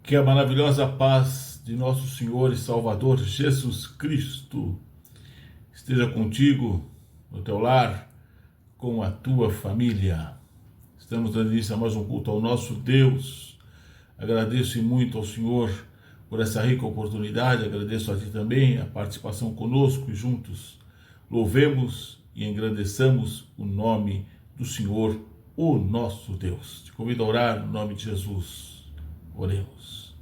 Que a maravilhosa paz de nosso Senhor e Salvador Jesus Cristo esteja contigo, no teu lar, com a tua família. Estamos dando início a mais um culto ao nosso Deus. Agradeço muito ao Senhor por essa rica oportunidade. Agradeço a ti também a participação conosco e juntos louvemos e engrandeçamos o nome do Senhor, o nosso Deus. Te convido a orar no nome de Jesus. Oremos.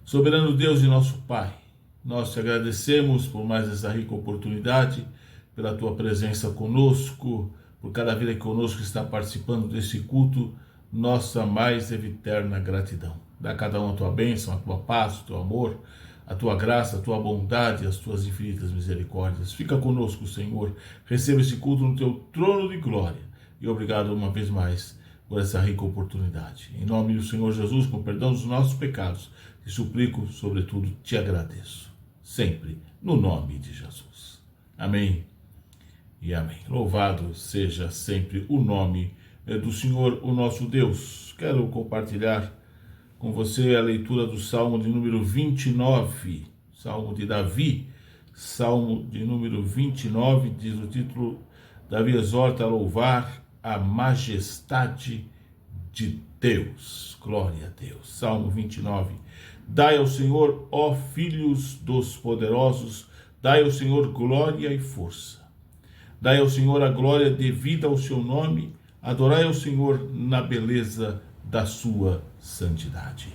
Soberano Deus e nosso Pai, nós te agradecemos por mais essa rica oportunidade, pela tua presença conosco, por cada vida que conosco está participando desse culto, nossa mais eterna gratidão. Dá a cada um a tua bênção, a tua paz, o teu amor, a tua graça, a tua bondade, as tuas infinitas misericórdias. Fica conosco, Senhor. Receba esse culto no teu trono de glória. E obrigado uma vez mais por essa rica oportunidade. Em nome do Senhor Jesus, com perdão dos nossos pecados, te suplico, sobretudo, te agradeço. Sempre, no nome de Jesus. Amém e amém. Louvado seja sempre o nome do Senhor, o nosso Deus. Quero compartilhar com você a leitura do Salmo de número 29, Salmo de Davi, Salmo de número 29, diz o título: Davi exorta a louvar a majestade de Deus. Glória a Deus. Salmo 29. Dai ao Senhor, ó filhos dos poderosos, dai ao Senhor glória e força. Dai ao Senhor a glória devida ao seu nome, adorai ao Senhor na beleza da sua santidade.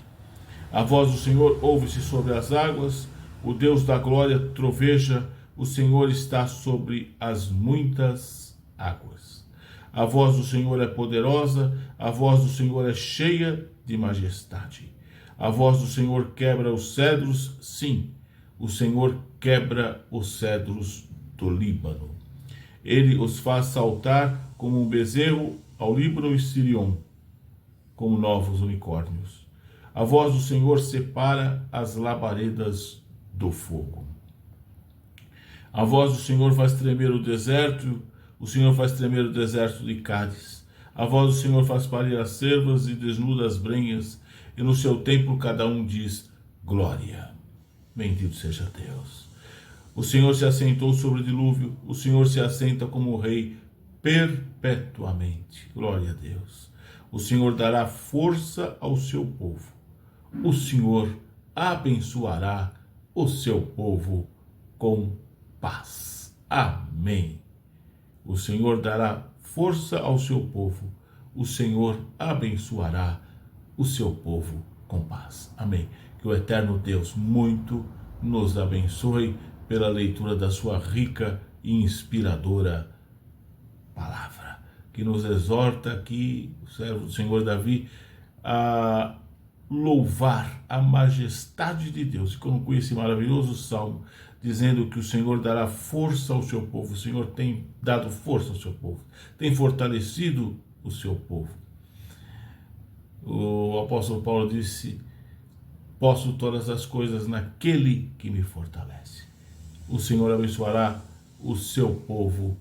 A voz do Senhor ouve-se sobre as águas, o Deus da glória troveja, o Senhor está sobre as muitas águas. A voz do Senhor é poderosa, a voz do Senhor é cheia de majestade. A voz do Senhor quebra os cedros, sim, o Senhor quebra os cedros do Líbano. Ele os faz saltar como um bezerro ao Líbano e Sirion, como novos unicórnios. A voz do Senhor separa as labaredas do fogo. A voz do Senhor faz tremer o deserto, o Senhor faz tremer o deserto de Cádiz. A voz do Senhor faz parir as cervas e desnuda as brenhas, e no seu templo cada um diz glória. Bendito seja Deus. O Senhor se assentou sobre o dilúvio, o Senhor se assenta como rei perpetuamente. Glória a Deus. O Senhor dará força ao seu povo. O Senhor abençoará o seu povo com paz. Amém. O Senhor dará força ao seu povo. O Senhor abençoará o seu povo com paz. Amém. Que o eterno Deus muito nos abençoe pela leitura da sua rica e inspiradora palavra, que nos exorta aqui, o servo do Senhor Davi, a louvar a majestade de Deus. E conclui esse maravilhoso salmo, dizendo que o Senhor dará força ao seu povo. O Senhor tem dado força ao seu povo, tem fortalecido o seu povo. O apóstolo Paulo disse: posso todas as coisas naquele que me fortalece. O Senhor abençoará o seu povo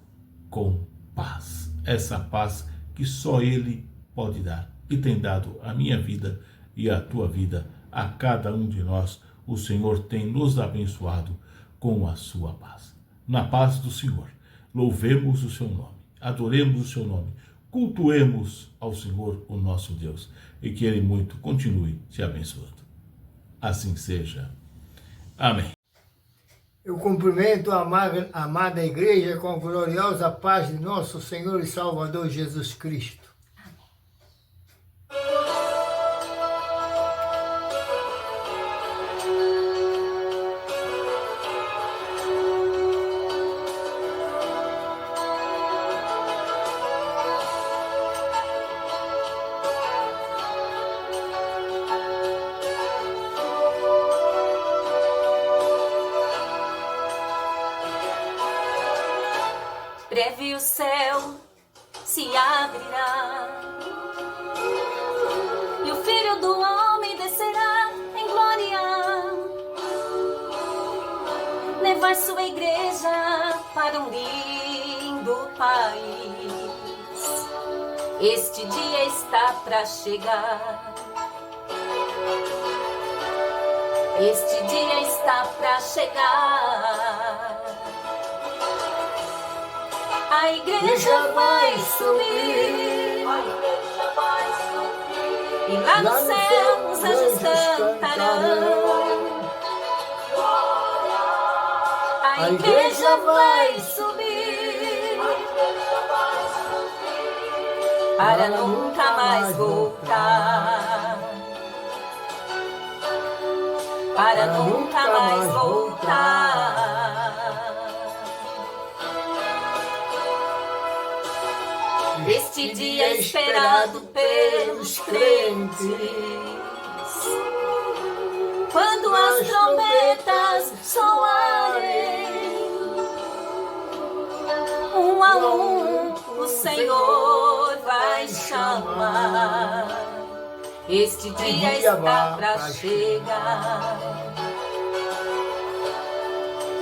com paz. Essa paz que só Ele pode dar. E tem dado a minha vida e a tua vida, a cada um de nós. O Senhor tem nos abençoado com a sua paz. Na paz do Senhor, louvemos o seu nome, adoremos o seu nome, cultuemos ao Senhor, o nosso Deus, e que Ele muito continue te abençoando. Assim seja. Amém. Eu cumprimento a amada igreja com a gloriosa paz de nosso Senhor e Salvador Jesus Cristo. Breve o céu se abrirá e o Filho do Homem descerá em glória, levar sua igreja para um lindo país. Este dia está para chegar. Este dia está para chegar. A igreja vai subir. E lá no céu os anjos cantarão. A igreja vai subir para nunca mais voltar. Para nunca mais voltar. Este dia é esperado pelos crentes, quando as trombetas soarem, um a um o Senhor vai chamar. Este dia está para chegar.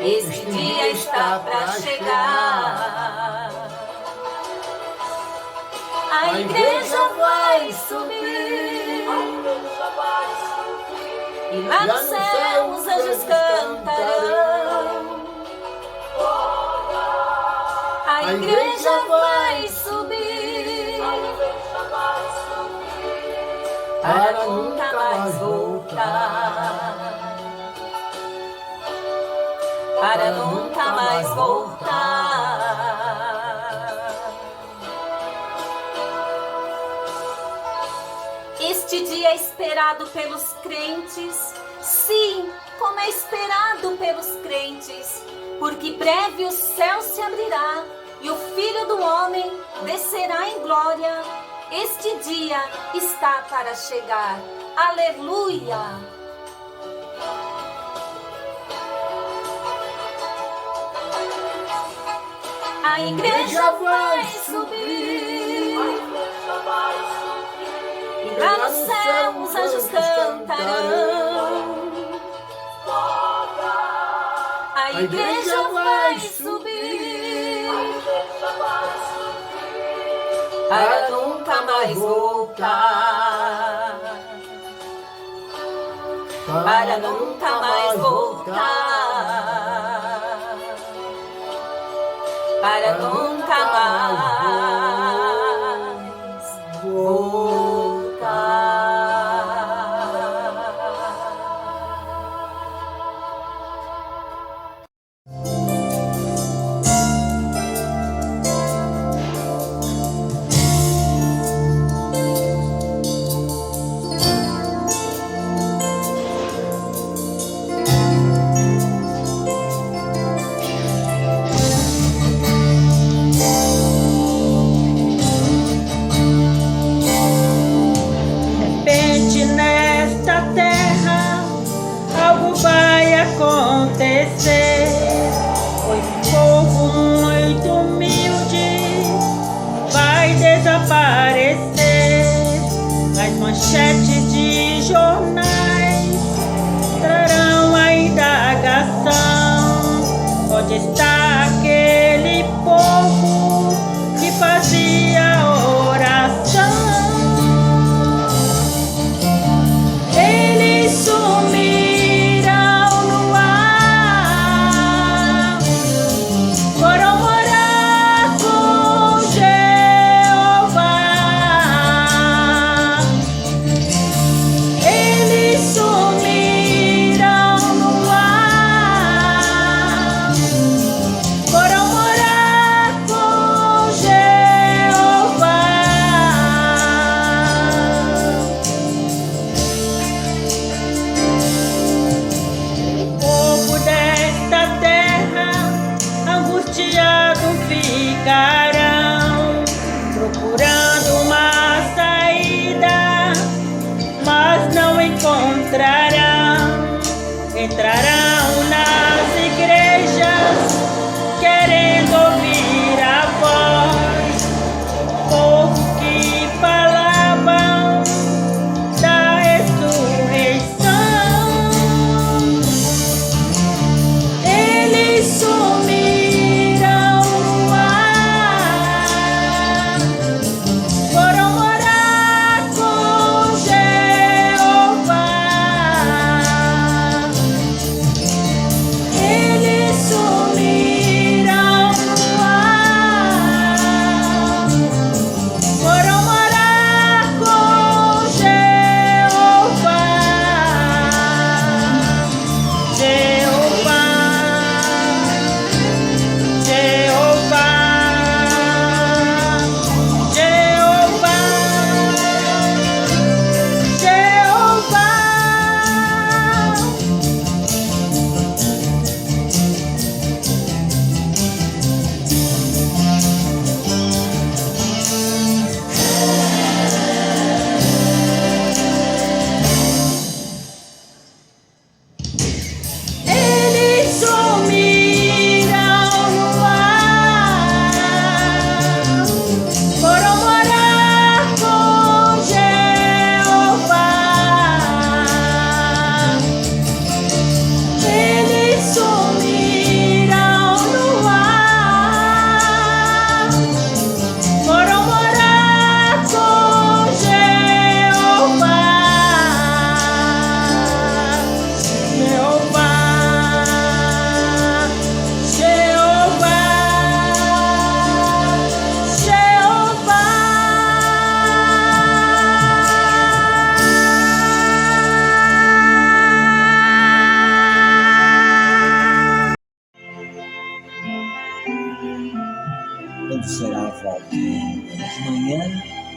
Este dia está para chegar. A igreja vai subir. E lá no céu os anjos cantarão. A igreja vai subir para nunca mais voltar. Para nunca mais voltar. Este dia é esperado pelos crentes, sim, como é esperado pelos crentes, porque breve o céu se abrirá e o Filho do Homem descerá em glória. Este dia está para chegar. Aleluia! A igreja vai subir. E lá no céu os anjos cantarão. A igreja vai subir para nunca mais voltar. Para nunca mais voltar. Para nunca mais voltar. Acontecer, pois um povo muito humilde vai desaparecer. As manchetes de jornais trarão a indagação. Onde está aquele povo que fazia oração? Eles sumiram no ar, foram morar com Jeová. Eles de manhã,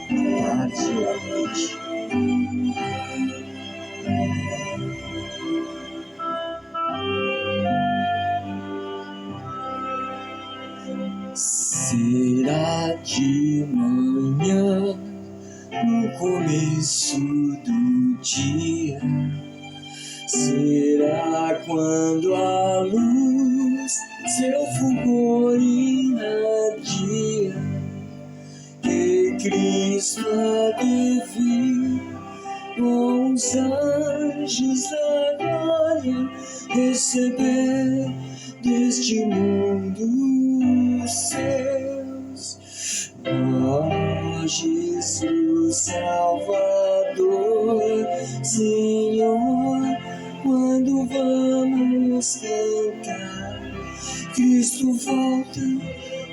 à tarde ou à noite. Será de manhã, no começo do dia? Será quando a luz seu fulgor irradia, que Cristo há de vir com os anjos da glória, receber deste mundo os seus? Ó Jesus Salvador, Senhor, quando vamos cantar, Cristo volta,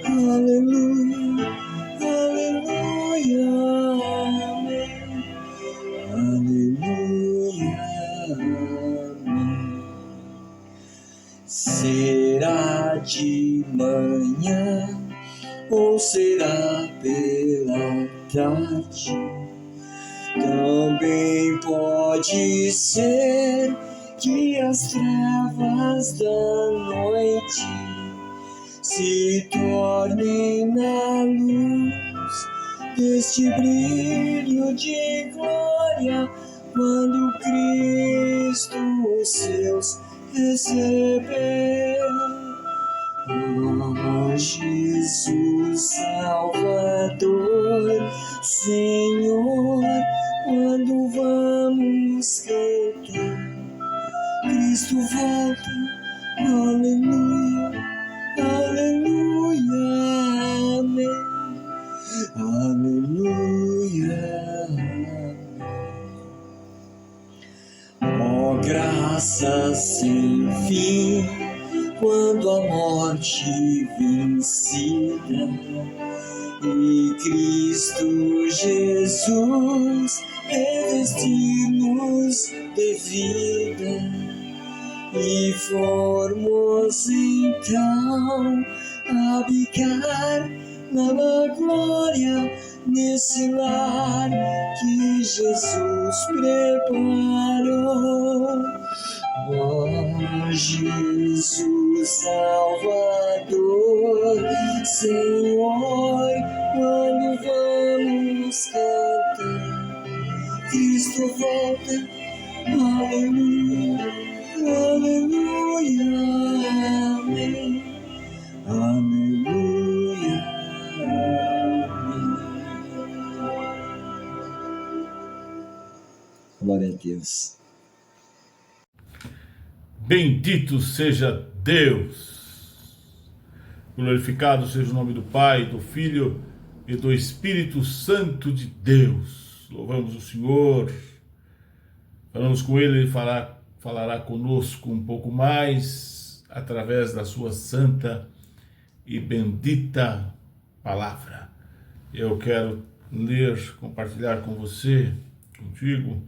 aleluia, aleluia, amém, aleluia, amém. Será de manhã ou será pela tarde? Também pode ser que as trevas da noite se tornem na luz deste brilho de glória, quando Cristo os seus receber. Ó Jesus Salvador, Senhor, quando vamos cantar, Cristo volta, aleluia, aleluia, amém, aleluia, amém. Ó graça sem fim, quando a morte vencida e Cristo Jesus revestir-nos de vida, e formos então habitar na glória, nesse lar que Jesus preparou. Ó Jesus Salvador, Senhor, quando vamos cantar, Cristo volta, aleluia, aleluia, amém, aleluia, amém. Glória a Deus. Bendito seja Deus, glorificado seja o nome do Pai, do Filho e do Espírito Santo de Deus. Louvamos o Senhor, falamos com Ele, Ele falará conosco um pouco mais através da sua santa e bendita palavra. Eu quero ler, compartilhar com você, contigo,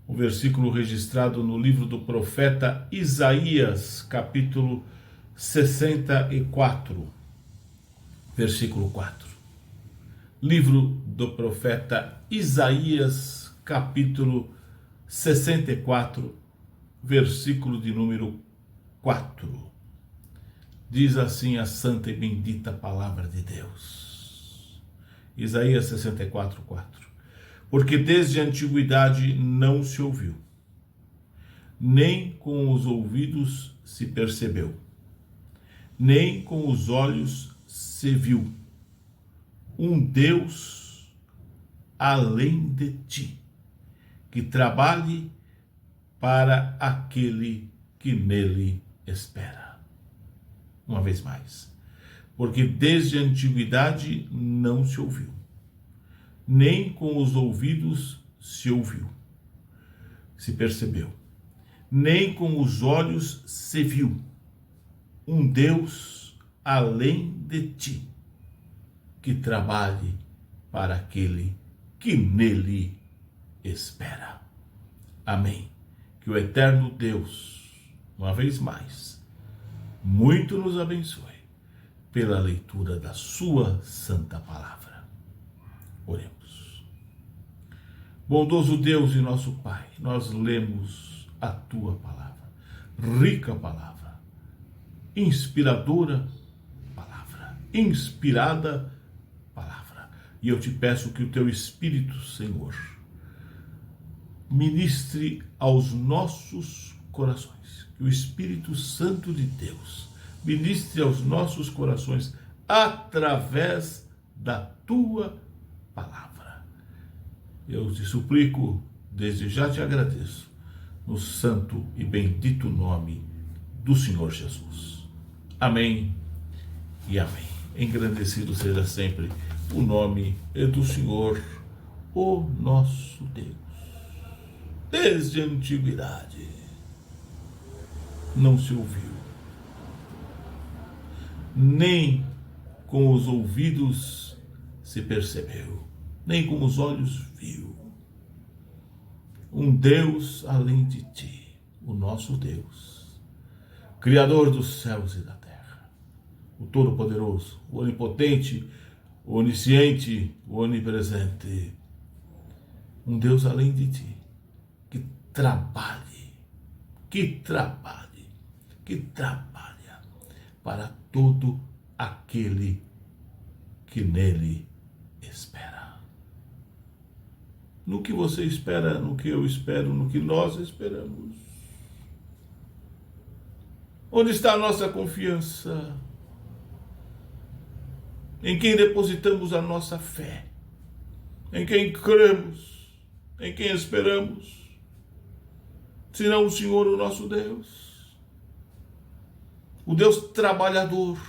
o versículo registrado no livro do profeta Isaías, capítulo 64, versículo 4. Livro do profeta Isaías, capítulo 64, versículo de número 4. Diz assim a santa e bendita palavra de Deus. Isaías 64, 4. Porque desde a antiguidade não se ouviu, nem com os ouvidos se percebeu, nem com os olhos se viu um Deus além de ti, que trabalhe para aquele que nele espera. Uma vez mais. Porque desde a antiguidade não se ouviu, nem com os ouvidos se ouviu, se percebeu, nem com os olhos se viu um Deus além de ti, que trabalhe para aquele que nele espera. Amém. Que o eterno Deus, uma vez mais, muito nos abençoe, pela leitura da sua santa palavra. Oremos. Bondoso Deus e nosso Pai, nós lemos a tua palavra, rica palavra, inspiradora palavra, inspirada palavra. E eu te peço que o teu Espírito, Senhor, ministre aos nossos corações, que o Espírito Santo de Deus ministre aos nossos corações através da tua palavra. Eu te suplico, desde já te agradeço, no santo e bendito nome do Senhor Jesus. Amém e amém. Engrandecido seja sempre o nome do Senhor, o nosso Deus. Desde a antiguidade não se ouviu, nem com os ouvidos se percebeu, nem com os olhos viu um Deus além de ti, o nosso Deus, Criador dos céus e da terra, o Todo-Poderoso, o Onipotente, o Onisciente, o Onipresente, um Deus além de ti, que trabalha para todo aquele que nele espera. No que você espera, no que eu espero, no que nós esperamos. Onde está a nossa confiança? Em quem depositamos a nossa fé? Em quem cremos? Em quem esperamos? Senão o Senhor, o nosso Deus. O Deus trabalhador.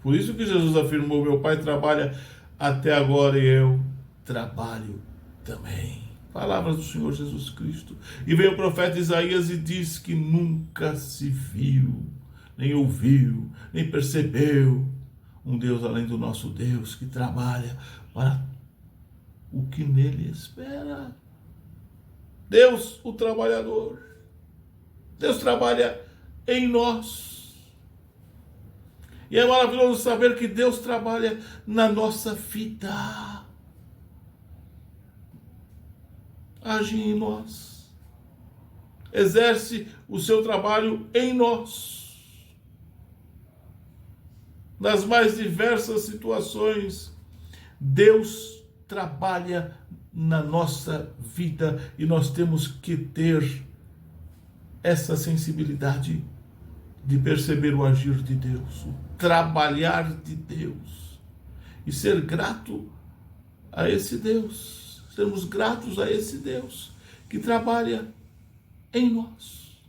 Por isso que Jesus afirmou: meu Pai trabalha até agora e eu trabalho também. Palavras do Senhor Jesus Cristo. E vem o profeta Isaías e diz que nunca se viu, nem ouviu, nem percebeu um Deus além do nosso Deus, que trabalha para o que nele espera. Deus, o trabalhador. Deus trabalha em nós. E é maravilhoso saber que Deus trabalha na nossa vida. Age em nós. Exerce o seu trabalho em nós. Nas mais diversas situações, Deus trabalha na nossa vida e nós temos que ter essa sensibilidade de perceber o agir de Deus, o trabalhar de Deus e ser grato a esse Deus, sermos gratos a esse Deus que trabalha em nós.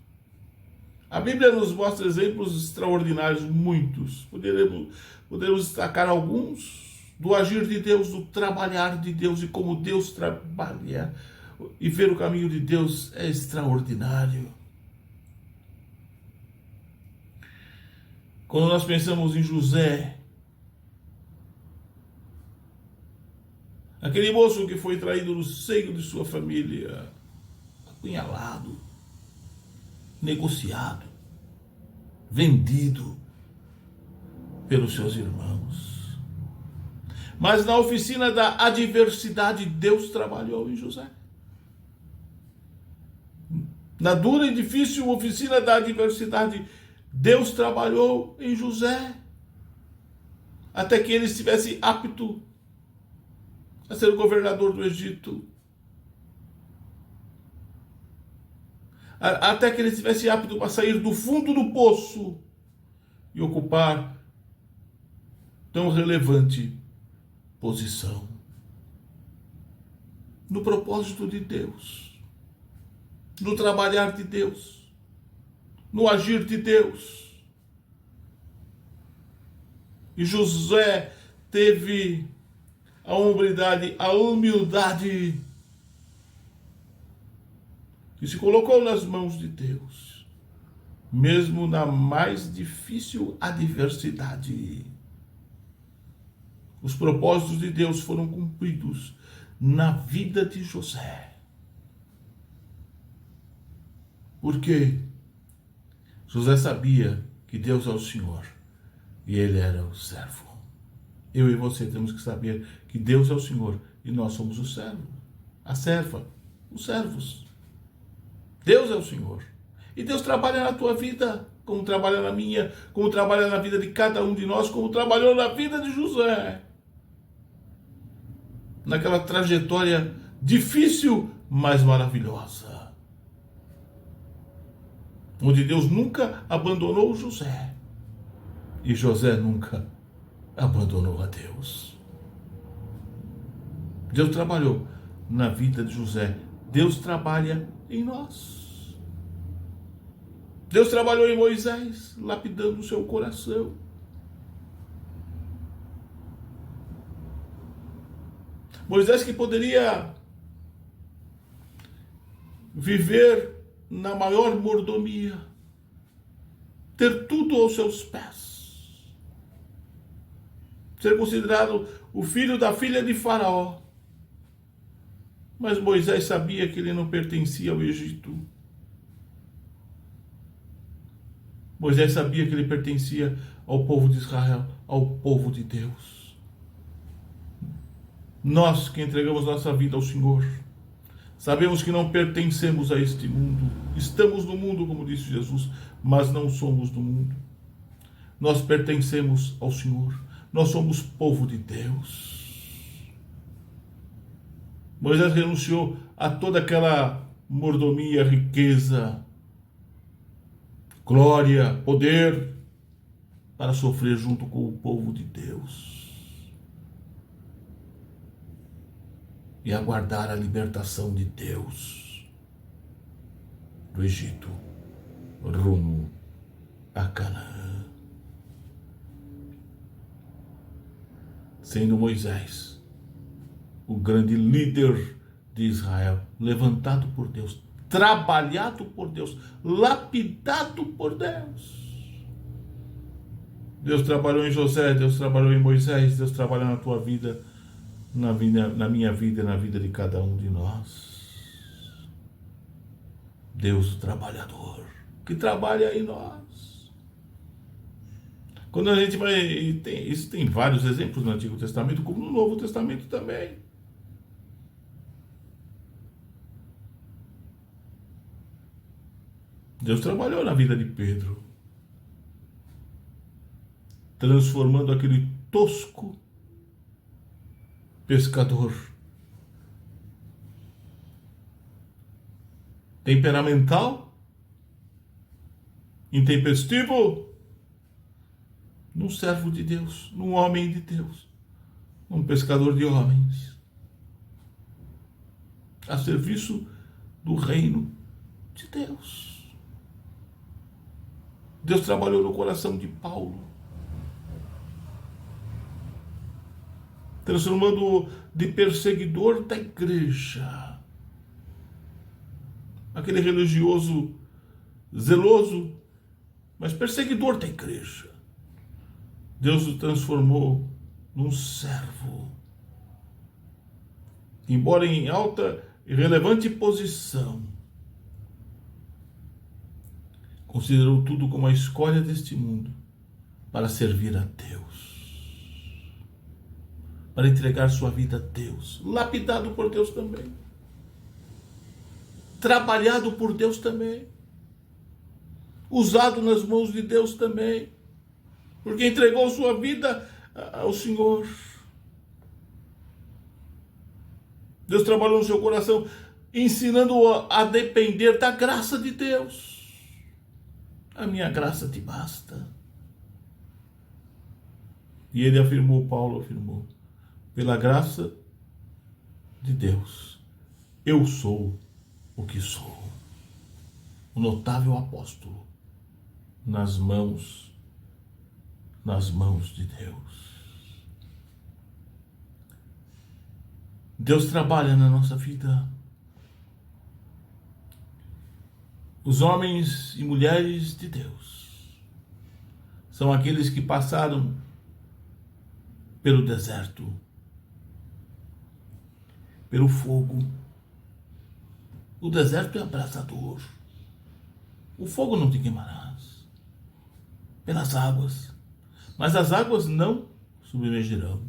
A Bíblia nos mostra exemplos extraordinários, muitos. Poderemos destacar alguns do agir de Deus, do trabalhar de Deus e como Deus trabalha. E ver o caminho de Deus é extraordinário. Quando nós pensamos em José, aquele moço que foi traído no seio de sua família, apunhalado, negociado, vendido pelos seus irmãos. Mas na oficina da adversidade, Deus trabalhou em José. Na dura e difícil oficina da adversidade, Deus trabalhou em José, até que ele estivesse apto a ser o governador do Egito. Até que ele estivesse apto para sair do fundo do poço e ocupar tão relevante posição no propósito de Deus, no trabalhar de Deus, no agir de Deus. E José teve a hombridade, a humildade, e se colocou nas mãos de Deus, mesmo na mais difícil adversidade. Os propósitos de Deus foram cumpridos na vida de José. Por quê? José sabia que Deus é o Senhor e ele era o servo. Eu e você temos que saber que Deus é o Senhor e nós somos o servo, a serva, os servos. Deus é o Senhor. E Deus trabalha na tua vida, como trabalha na minha, como trabalha na vida de cada um de nós, como trabalhou na vida de José. Naquela trajetória difícil, mas maravilhosa. Onde Deus nunca abandonou José. E José nunca abandonou a Deus. Deus trabalhou na vida de José. Deus trabalha em nós. Deus trabalhou em Moisés, lapidando o seu coração. Moisés, que poderia viver na maior mordomia, ter tudo aos seus pés, ser considerado o filho da filha de Faraó. Mas Moisés sabia que ele não pertencia ao Egito. Moisés sabia que ele pertencia ao povo de Israel, ao povo de Deus. Nós que entregamos nossa vida ao Senhor, sabemos que não pertencemos a este mundo. Estamos no mundo, como disse Jesus, mas não somos do mundo. Nós pertencemos ao Senhor. Nós somos povo de Deus. Moisés renunciou a toda aquela mordomia, riqueza, glória, poder, para sofrer junto com o povo de Deus e aguardar a libertação de Deus do Egito rumo a Canaã. Sendo Moisés o grande líder de Israel, levantado por Deus, trabalhado por Deus, lapidado por Deus. Deus trabalhou em José, Deus trabalhou em Moisés, Deus trabalha na tua vida, na minha vida e na vida de cada um de nós. Deus, o trabalhador, que trabalha em nós. Quando a gente vai... Isso tem vários exemplos no Antigo Testamento, como no Novo Testamento também. Deus trabalhou na vida de Pedro, transformando aquele tosco pescador, temperamental, intempestivo, num servo de Deus, num homem de Deus, num pescador de homens, a serviço do reino de Deus. Deus trabalhou no coração de Paulo, transformando-o de perseguidor da igreja, aquele religioso zeloso, mas perseguidor da igreja. Deus o transformou num servo, embora em alta e relevante posição. Considerou tudo como a escolha deste mundo para servir a Deus, para entregar sua vida a Deus, lapidado por Deus também, trabalhado por Deus também, usado nas mãos de Deus também, porque entregou sua vida ao Senhor. Deus trabalhou no seu coração, ensinando-o a depender da graça de Deus. A minha graça te basta. E ele afirmou, Paulo afirmou, pela graça de Deus, eu sou o que sou. O notável apóstolo nas mãos de Deus. Deus trabalha na nossa vida. Os homens e mulheres de Deus são aqueles que passaram pelo deserto, pelo fogo. O deserto é abrasador, o fogo não te queimarás. Pelas águas, mas as águas não submergirão.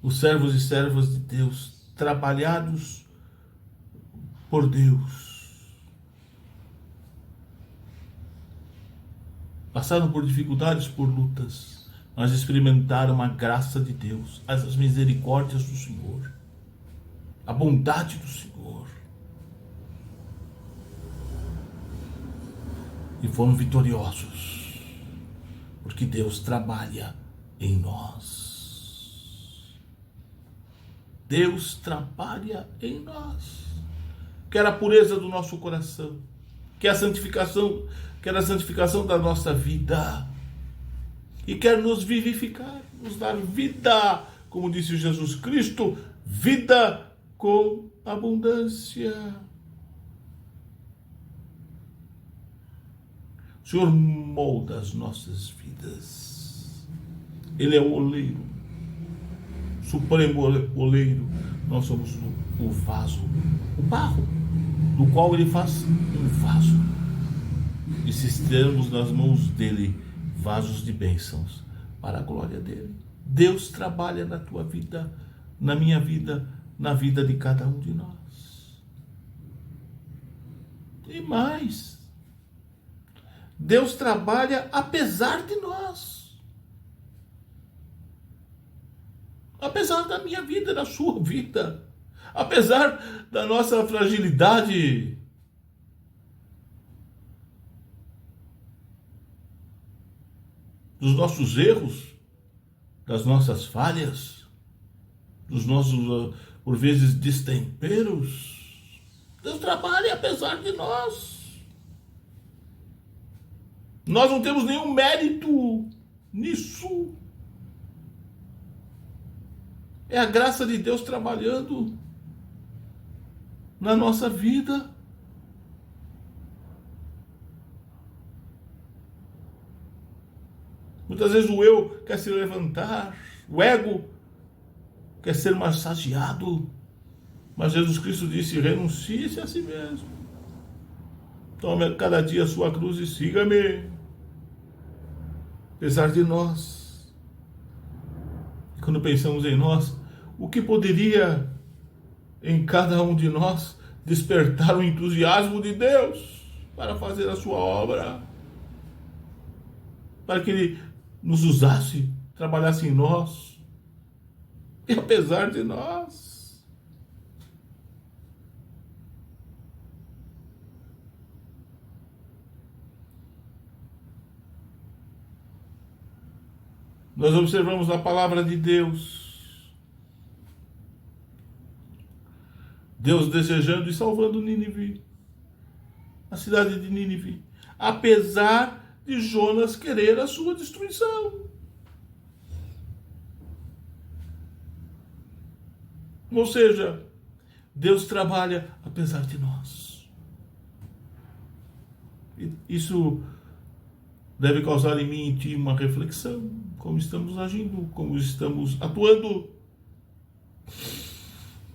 Os servos e servas de Deus, trabalhados por Deus, passaram por dificuldades, por lutas, mas experimentaram a graça de Deus, as misericórdias do Senhor, a bondade do Senhor, e foram vitoriosos, porque Deus trabalha em nós. Deus trabalha em nós. Quer a pureza do nosso coração, quer a santificação da nossa vida, e quer nos vivificar, nos dar vida, como disse Jesus Cristo, vida com abundância. O Senhor molda as nossas vidas. Ele é o oleiro, supremo oleiro. Nós somos o vaso, o barro, do qual ele faz um vaso. E se estamos nas mãos dele, vasos de bênçãos para a glória dele. Deus trabalha na tua vida, na minha vida, na vida de cada um de nós. E mais, Deus trabalha apesar de nós. Apesar da minha vida, da sua vida, apesar da nossa fragilidade, dos nossos erros, das nossas falhas, dos nossos, por vezes, destemperos, Deus trabalha apesar de nós. Nós não temos nenhum mérito nisso. É a graça de Deus trabalhando na nossa vida. Muitas vezes o eu quer se levantar, o ego quer ser massageado, mas Jesus Cristo disse: renuncie-se a si mesmo. Tome cada dia a sua cruz e siga-me. Apesar de nós. Quando pensamos em nós, o que poderia em cada um de nós despertar o entusiasmo de Deus para fazer a sua obra, para que Ele nos usasse, trabalhasse em nós, e apesar de nós. Nós observamos na palavra de Deus, Deus desejando e salvando Nínive, a cidade de Nínive, apesar de Jonas querer a sua destruição. Ou seja, Deus trabalha apesar de nós. Isso deve causar em mim e em ti uma reflexão. Como estamos agindo, como estamos atuando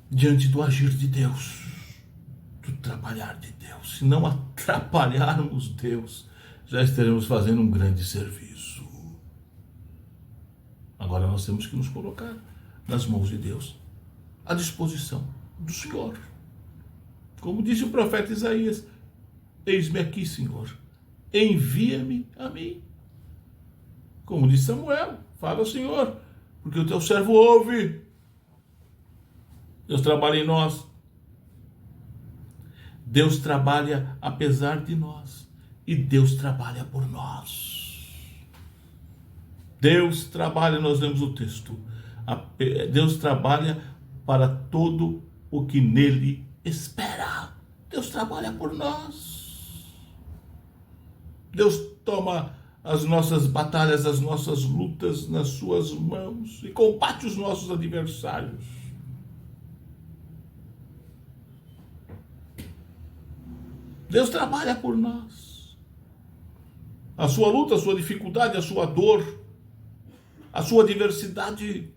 diante do agir de Deus, do trabalhar de Deus. Se não atrapalharmos Deus, já estaremos fazendo um grande serviço. Agora nós temos que nos colocar nas mãos de Deus, à disposição do Senhor. Como disse o profeta Isaías: eis-me aqui, Senhor, envia-me a mim. Como disse Samuel: fala, Senhor, porque o teu servo ouve. Deus trabalha em nós. Deus trabalha apesar de nós. E Deus trabalha por nós. Deus trabalha, nós lemos o texto, Deus trabalha para todo o que nele espera. Deus trabalha por nós. Deus toma as nossas batalhas, as nossas lutas nas suas mãos e combate os nossos adversários. Deus trabalha por nós. A sua luta, a sua dificuldade, a sua dor, a sua adversidade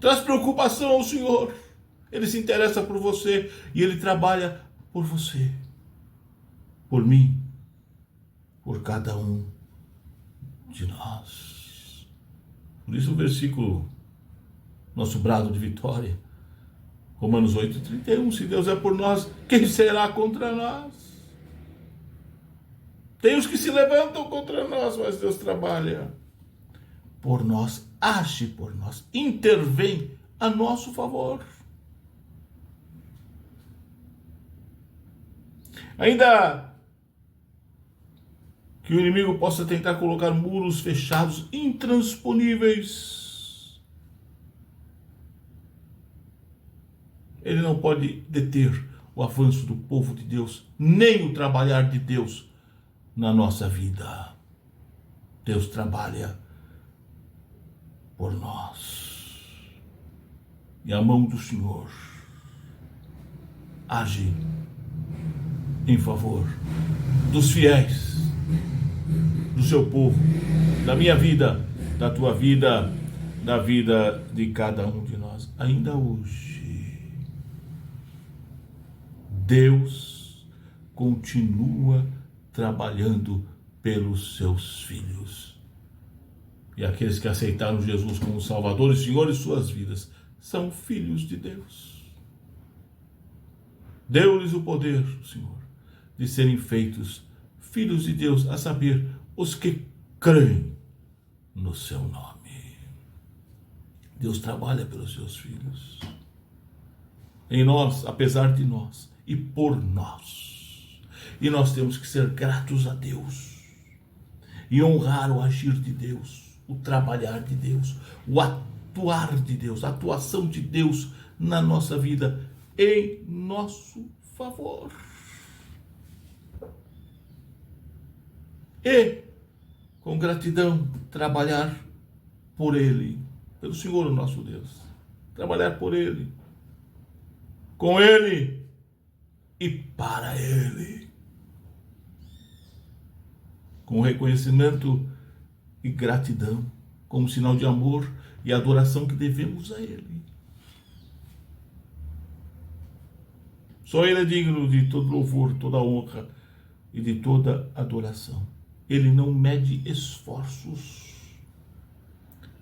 traz preocupação ao Senhor. Ele se interessa por você e Ele trabalha por você. por mim, por cada um de nós. Por isso o versículo, nosso brado de vitória, Romanos 8:31, se Deus é por nós, quem será contra nós? Tem os que se levantam contra nós, mas Deus trabalha por nós, age por nós, intervém a nosso favor. Ainda que o inimigo possa tentar colocar muros fechados, intransponíveis, ele não pode deter o avanço do povo de Deus, nem o trabalhar de Deus na nossa vida. Deus trabalha por nós. E a mão do Senhor age em favor dos fiéis, do seu povo, da minha vida, da tua vida, da vida de cada um de nós. Ainda hoje, Deus continua trabalhando pelos seus filhos. E aqueles que aceitaram Jesus como Salvador e Senhor de suas vidas são filhos de Deus. Deu-lhes o poder, Senhor, de serem feitos filhos de Deus, a saber, os que creem no seu nome. Deus trabalha pelos seus filhos, em nós, apesar de nós e por nós. E nós temos que ser gratos a Deus e honrar o agir de Deus, o trabalhar de Deus, o atuar de Deus, a atuação de Deus na nossa vida, em nosso favor. E, com gratidão, trabalhar por Ele, pelo Senhor, o nosso Deus. Trabalhar por Ele, com Ele e para Ele. Com reconhecimento e gratidão, como sinal de amor e adoração que devemos a Ele. Só Ele é digno de todo louvor, toda honra e de toda adoração. Ele não mede esforços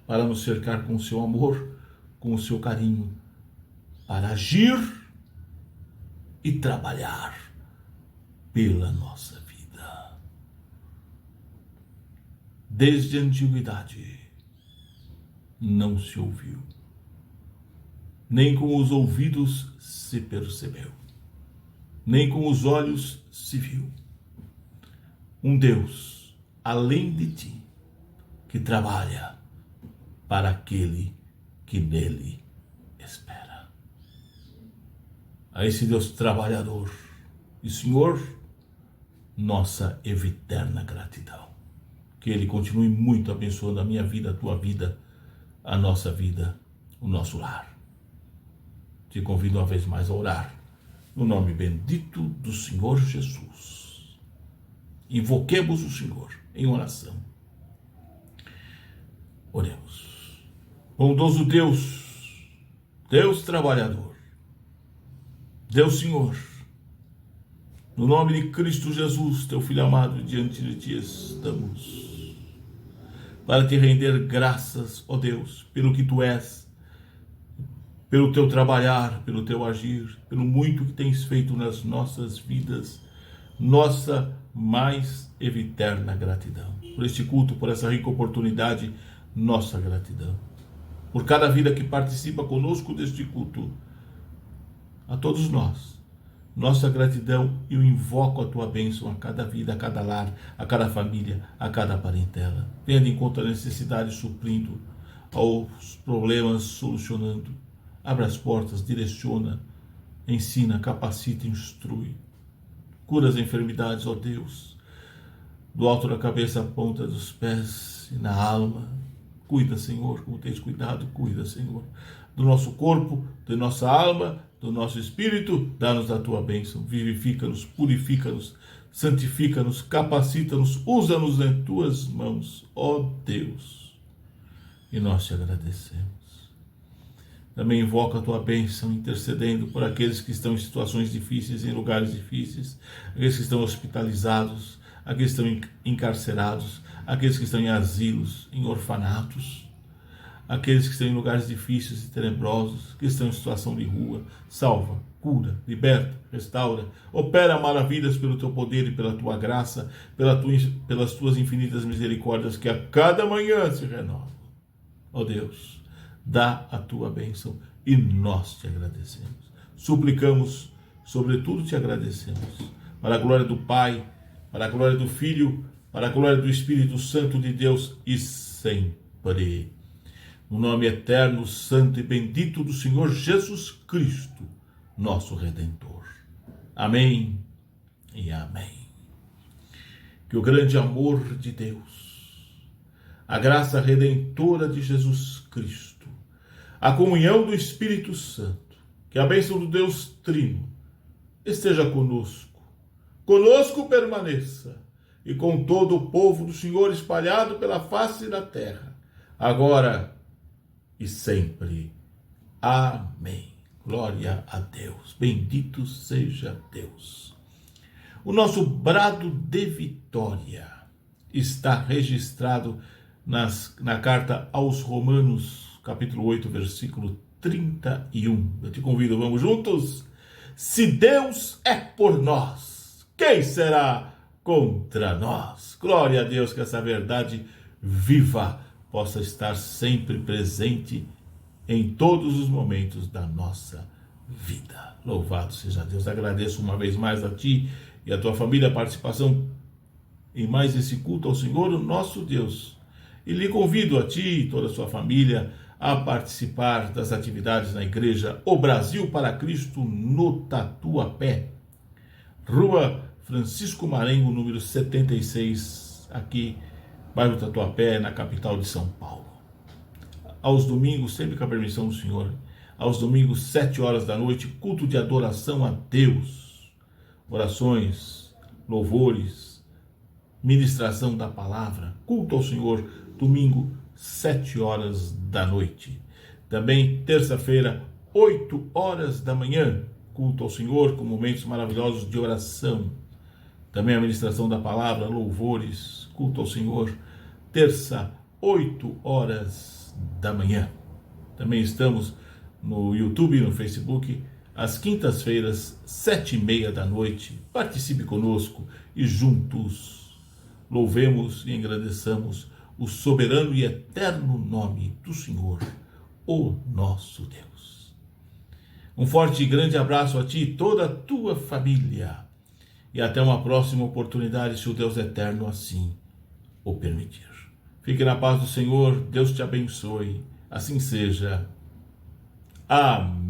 para nos cercar com o seu amor, com o seu carinho, para agir e trabalhar pela nossa vida. Desde a antiguidade não se ouviu, nem com os ouvidos se percebeu, nem com os olhos se viu um Deus além de ti, que trabalha para aquele que nele espera. A esse Deus trabalhador e Senhor, nossa eterna gratidão. Que Ele continue muito abençoando a minha vida, a tua vida, a nossa vida, o nosso lar. Te convido uma vez mais a orar no nome bendito do Senhor Jesus. Invoquemos o Senhor em oração. Oremos. Bondoso Deus, Deus trabalhador, Deus Senhor, no nome de Cristo Jesus, teu Filho amado, diante de ti estamos, para te render graças, ó Deus, pelo que tu és, pelo teu trabalhar, pelo teu agir, pelo muito que tens feito nas nossas vidas, nossa mais eterna gratidão. Por este culto, por essa rica oportunidade, nossa gratidão. Por cada vida que participa conosco deste culto, a todos nós, nossa gratidão, e eu invoco a tua bênção a cada vida, a cada lar, a cada família, a cada parentela. Venha de encontro à necessidade, suprindo, aos problemas, solucionando. Abre as portas, direciona, ensina, capacita, instrui. Cura as enfermidades, ó Deus, do alto da cabeça à ponta dos pés e na alma. Cuida, Senhor, como tens cuidado, cuida, Senhor, do nosso corpo, da nossa alma, do nosso espírito. Dá-nos a tua bênção, vivifica-nos, purifica-nos, santifica-nos, capacita-nos, usa-nos em tuas mãos, ó Deus. E nós te agradecemos. Também invoco a tua bênção, intercedendo por aqueles que estão em situações difíceis, em lugares difíceis, aqueles que estão hospitalizados, aqueles que estão encarcerados, aqueles que estão em asilos, em orfanatos, aqueles que estão em lugares difíceis e tenebrosos, que estão em situação de rua. Salva, cura, liberta, restaura, opera maravilhas pelo teu poder e pela tua graça, pelas tuas infinitas misericórdias que a cada manhã se renovam. Ó Deus, dá a tua bênção e nós te agradecemos. Suplicamos, sobretudo te agradecemos, para a glória do Pai, para a glória do Filho, para a glória do Espírito Santo de Deus e sempre. No nome eterno, santo e bendito do Senhor Jesus Cristo, nosso Redentor. Amém e amém. Que o grande amor de Deus, a graça redentora de Jesus Cristo, a comunhão do Espírito Santo, que a bênção do Deus Trino esteja conosco, conosco permaneça, e com todo o povo do Senhor espalhado pela face da terra, agora e sempre. Amém. Glória a Deus. Bendito seja Deus. O nosso brado de vitória está registrado na carta aos Romanos, capítulo 8, versículo 31. Eu te convido, vamos juntos? Se Deus é por nós, quem será contra nós? Glória a Deus, que essa verdade viva possa estar sempre presente em todos os momentos da nossa vida. Louvado seja Deus. Agradeço uma vez mais a ti e a tua família a participação em mais esse culto ao Senhor, o nosso Deus. E lhe convido a ti e toda a sua família a participar das atividades na igreja O Brasil para Cristo no Tatuapé, Rua Francisco Marengo, número 76, aqui, bairro Tatuapé, na capital de São Paulo. Aos domingos, sempre com a permissão do Senhor, aos domingos, 7 horas da noite, culto de adoração a Deus, orações, louvores, ministração da palavra, culto ao Senhor, domingo, 7 horas da noite. Também, terça-feira, 8 horas da manhã, culto ao Senhor, com momentos maravilhosos de oração. Também a ministração da palavra, louvores, culto ao Senhor, terça, 8 horas da manhã. Também estamos no YouTube e no Facebook, às quintas-feiras, 7h30 da noite. Participe conosco e juntos louvemos e agradeçamos o soberano e eterno nome do Senhor, o nosso Deus. Um forte e grande abraço a ti e toda a tua família. E até uma próxima oportunidade, se o Deus eterno assim o permitir. Fique na paz do Senhor, Deus te abençoe, assim seja. Amém.